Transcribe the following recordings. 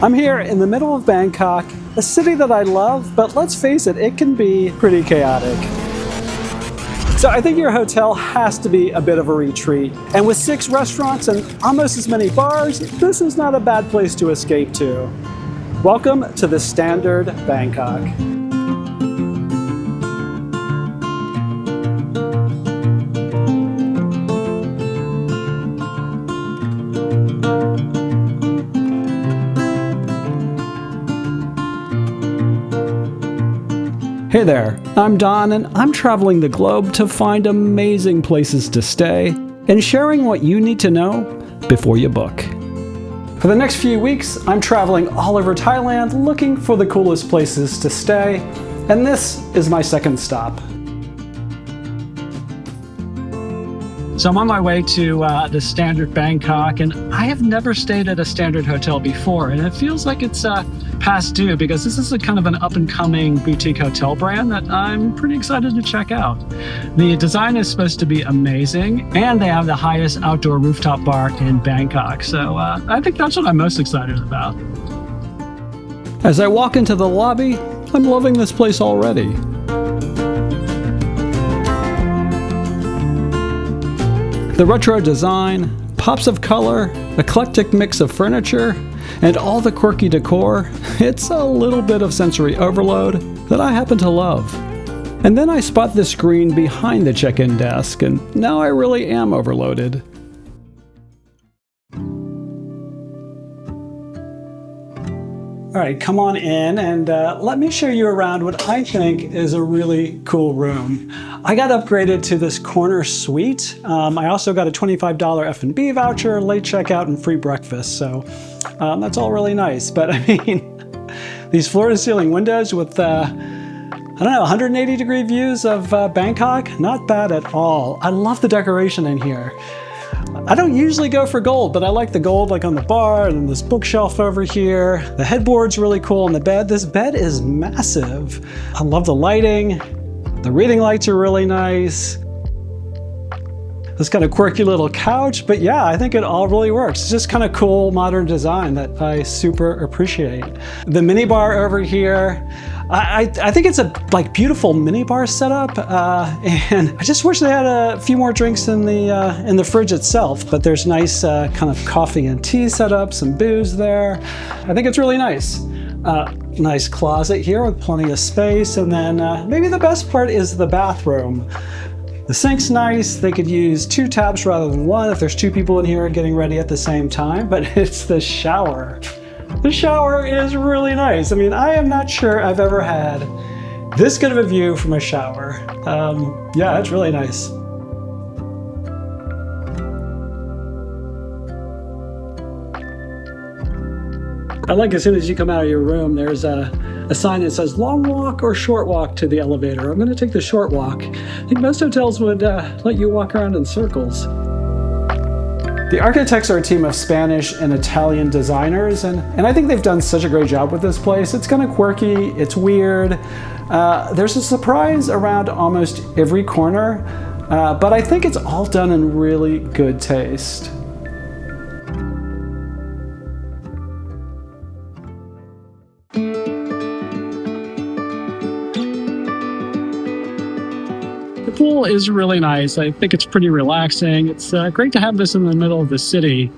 I'm here in the middle of Bangkok, a city that I love, but let's face it, it can be pretty chaotic. So I think your hotel has to be a bit of a retreat. And with 6 restaurants and almost as many bars, this is not a bad place to escape to. Welcome to the Standard Bangkok. Hey there, I'm Don and I'm traveling the globe to find amazing places to stay and sharing what you need to know before you book. For the next few weeks, I'm traveling all over Thailand looking for the coolest places to stay, and this is my second stop. So I'm on my way to the Standard Bangkok, and I have never stayed at a Standard hotel before, and it feels like it's past due because this is a kind of an up-and-coming boutique hotel brand that I'm pretty excited to check out. The design is supposed to be amazing, and they have the highest outdoor rooftop bar in Bangkok, so I think that's what I'm most excited about. As I walk into the lobby, I'm loving this place already. The retro design, pops of color, eclectic mix of furniture, and all the quirky decor, it's a little bit of sensory overload that I happen to love. And then I spot the screen behind the check-in desk, and now I really am overloaded. All right, come on in and let me show you around what I think is a really cool room. I got upgraded to this corner suite. I also got a $25 F&B voucher, late checkout, and free breakfast. So that's all really nice. But I mean, these floor-to-ceiling windows with, I don't know, 180-degree views of Bangkok, not bad at all. I love the decoration in here. I don't usually go for gold, but I like the gold like on the bar and this bookshelf over here. The headboard's really cool on the bed. This bed is massive. I love the lighting. The reading lights are really nice. This kind of quirky little couch, but yeah, I think it all really works. It's just kind of cool modern design that I super appreciate. The mini bar over here, I think it's a beautiful mini bar setup, and I just wish they had a few more drinks in the fridge itself. But there's nice kind of coffee and tea setup, some booze there. I think it's really nice. Nice closet here with plenty of space, and then maybe the best part is the bathroom. The sink's nice. They could use 2 taps rather than 1 if there's 2 people in here getting ready at the same time. But it's the shower. The shower is really nice. I mean, I am not sure I've ever had this good of a view from a shower. Yeah, it's really nice. I like as soon as you come out of your room, there's a sign that says long walk or short walk to the elevator. I'm going to take the short walk. I think most hotels would let you walk around in circles. The architects are a team of Spanish and Italian designers, and I think they've done such a great job with this place. It's kind of quirky, it's weird. There's a surprise around almost every corner, but I think it's all done in really good taste. The pool is really nice. I think it's pretty relaxing. It's great to have this in the middle of the city.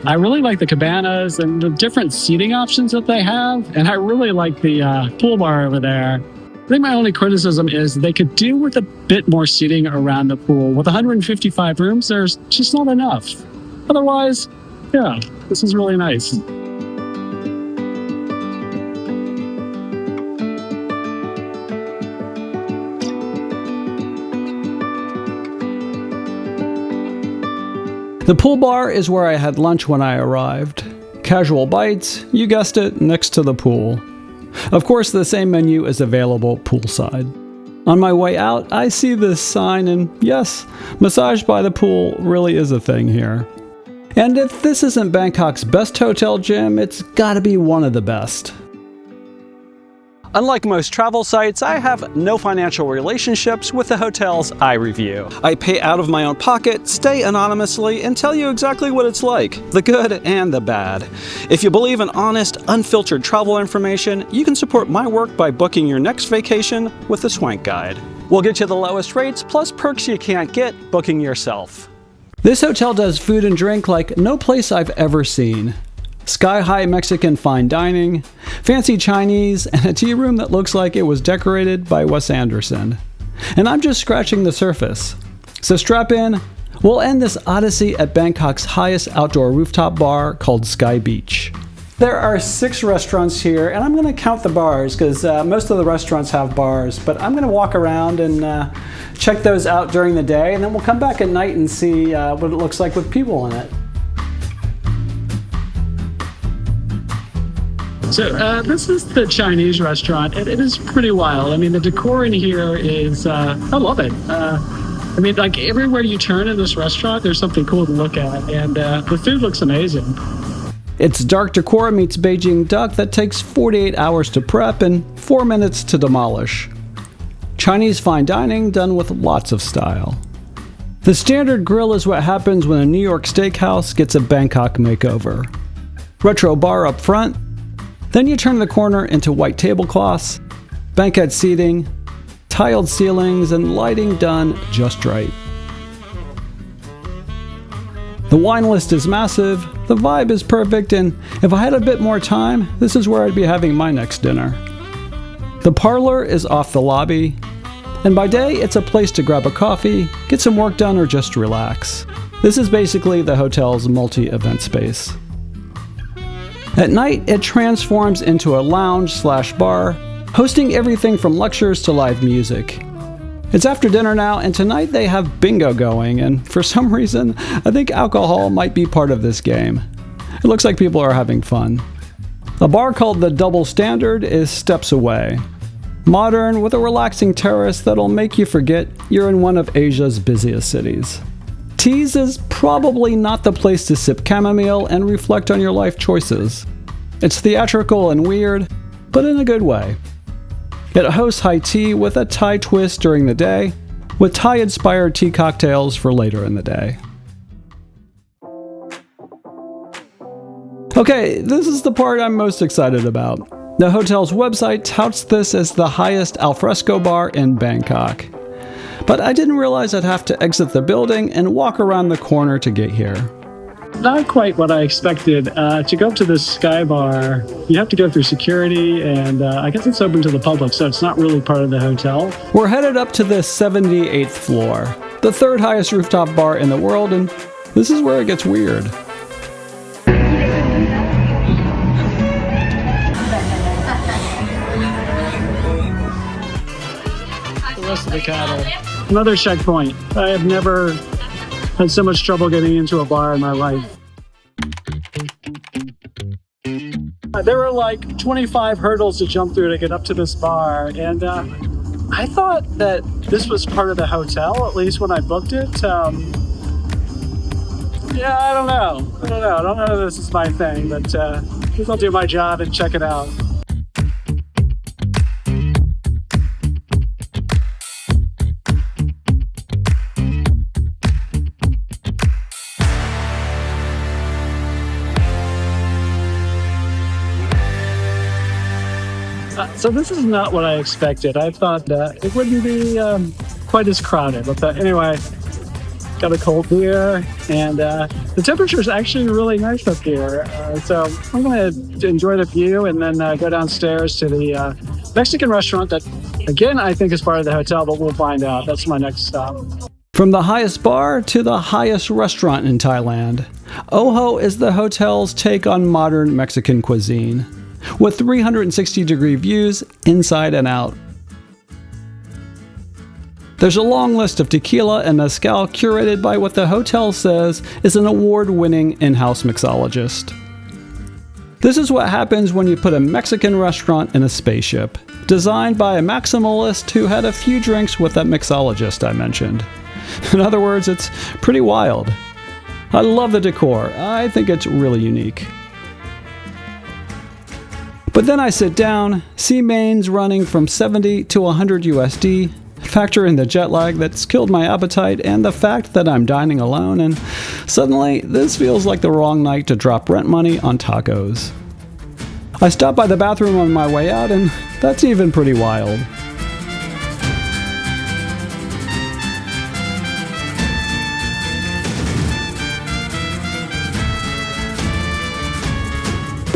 I really like the cabanas and the different seating options that they have, and I really like the pool bar over there. I think my only criticism is they could do with a bit more seating around the pool. With 155 rooms, there's just not enough. Otherwise, yeah, this is really nice. The pool bar is where I had lunch when I arrived. Casual bites, you guessed it, next to the pool. Of course, the same menu is available poolside. On my way out, I see this sign, and yes, massage by the pool really is a thing here. And if this isn't Bangkok's best hotel gym, it's gotta be one of the best. Unlike most travel sites, I have no financial relationships with the hotels I review. I pay out of my own pocket, stay anonymously, and tell you exactly what it's like, the good and the bad. If you believe in honest, unfiltered travel information, you can support my work by booking your next vacation with the Swank Guide. We'll get you the lowest rates, plus perks you can't get booking yourself. This hotel does food and drink like no place I've ever seen. Sky-high Mexican fine dining, fancy Chinese, and a tea room that looks like it was decorated by Wes Anderson. And I'm just scratching the surface. So strap in. We'll end this odyssey at Bangkok's highest outdoor rooftop bar called Sky Beach. There are 6 restaurants here, and I'm going to count the bars because most of the restaurants have bars, but I'm going to walk around and check those out during the day, and then we'll come back at night and see what it looks like with people in it. So this is the Chinese restaurant, and it is pretty wild. I mean, the decor in here is, I love it. I mean, like everywhere you turn in this restaurant, there's something cool to look at, and the food looks amazing. It's dark decor meets Beijing duck that takes 48 hours to prep and 4 minutes to demolish. Chinese fine dining done with lots of style. The standard grill is what happens when a New York steakhouse gets a Bangkok makeover. Retro bar up front. Then you turn the corner into white tablecloths, banquet seating, tiled ceilings, and lighting done just right. The wine list is massive, the vibe is perfect, and if I had a bit more time, this is where I'd be having my next dinner. The parlor is off the lobby, and by day it's a place to grab a coffee, get some work done, or just relax. This is basically the hotel's multi-event space. At night, it transforms into a lounge/bar, hosting everything from lectures to live music. It's after dinner now, and tonight they have bingo going, and for some reason, I think alcohol might be part of this game. It looks like people are having fun. A bar called the Double Standard is steps away. Modern, with a relaxing terrace that'll make you forget you're in one of Asia's busiest cities. Tease is probably not the place to sip chamomile and reflect on your life choices. It's theatrical and weird, but in a good way. It hosts high tea with a Thai twist during the day, with Thai-inspired tea cocktails for later in the day. Okay, this is the part I'm most excited about. The hotel's website touts this as the highest alfresco bar in Bangkok. But I didn't realize I'd have to exit the building and walk around the corner to get here. Not quite what I expected. To go up to this Sky Bar, you have to go through security, and I guess it's open to the public, so it's not really part of the hotel. We're headed up to the 78th floor, the 3rd highest rooftop bar in the world, and this is where it gets weird. The rest of the cattle. Another checkpoint. I have never had so much trouble getting into a bar in my life. There were like 25 hurdles to jump through to get up to this bar, and I thought that this was part of the hotel, at least when I booked it. Yeah, I don't know. I don't know if this is my thing, but I guess I'll do my job and check it out. So this is not what I expected. I thought it wouldn't be quite as crowded. But anyway, got a cold beer, and the temperature is actually really nice up here. So I'm going to enjoy the view and then go downstairs to the Mexican restaurant that, again, I think is part of the hotel, but we'll find out. That's my next stop. From the highest bar to the highest restaurant in Thailand, Oho is the hotel's take on modern Mexican cuisine, with 360-degree views inside and out. There's a long list of tequila and mezcal curated by what the hotel says is an award-winning in-house mixologist. This is what happens when you put a Mexican restaurant in a spaceship, designed by a maximalist who had a few drinks with that mixologist I mentioned. In other words, it's pretty wild. I love the decor. I think it's really unique. But then I sit down, see mains running from 70 to 100 USD, factor in the jet lag that's killed my appetite and the fact that I'm dining alone, and suddenly this feels like the wrong night to drop rent money on tacos. I stop by the bathroom on my way out, and that's even pretty wild.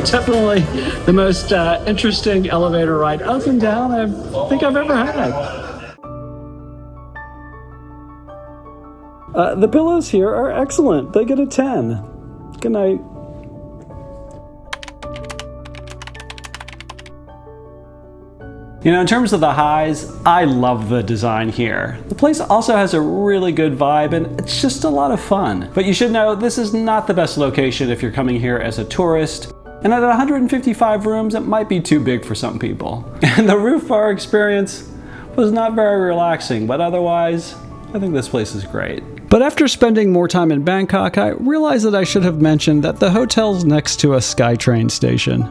Definitely the most interesting elevator ride up and down I think I've ever had. The pillows here are excellent. They get a 10. Good night. You know, in terms of the highs, I love the design here. The place also has a really good vibe and it's just a lot of fun. But you should know this is not the best location if you're coming here as a tourist. And at 155 rooms, it might be too big for some people. And the roof bar experience was not very relaxing, but otherwise, I think this place is great. But after spending more time in Bangkok, I realized that I should have mentioned that the hotel's next to a SkyTrain station.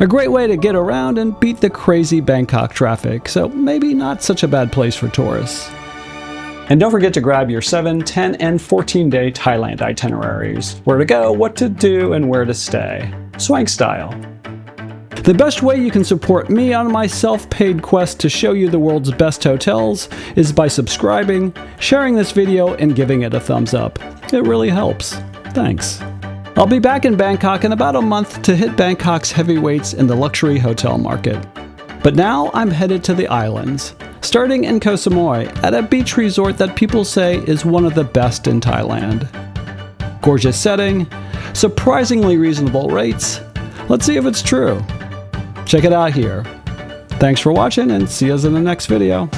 A great way to get around and beat the crazy Bangkok traffic, so maybe not such a bad place for tourists. And don't forget to grab your 7, 10, and 14-day Thailand itineraries. Where to go, what to do, and where to stay. Swank style. The best way you can support me on my self-paid quest to show you the world's best hotels is by subscribing, sharing this video, and giving it a thumbs up. It really helps. Thanks. I'll be back in Bangkok in about a month to hit Bangkok's heavyweights in the luxury hotel market. But now I'm headed to the islands, starting in Koh Samui at a beach resort that people say is one of the best in Thailand. Gorgeous setting, surprisingly reasonable rates. Let's see if it's true. Check it out here. Thanks for watching and see us in the next video.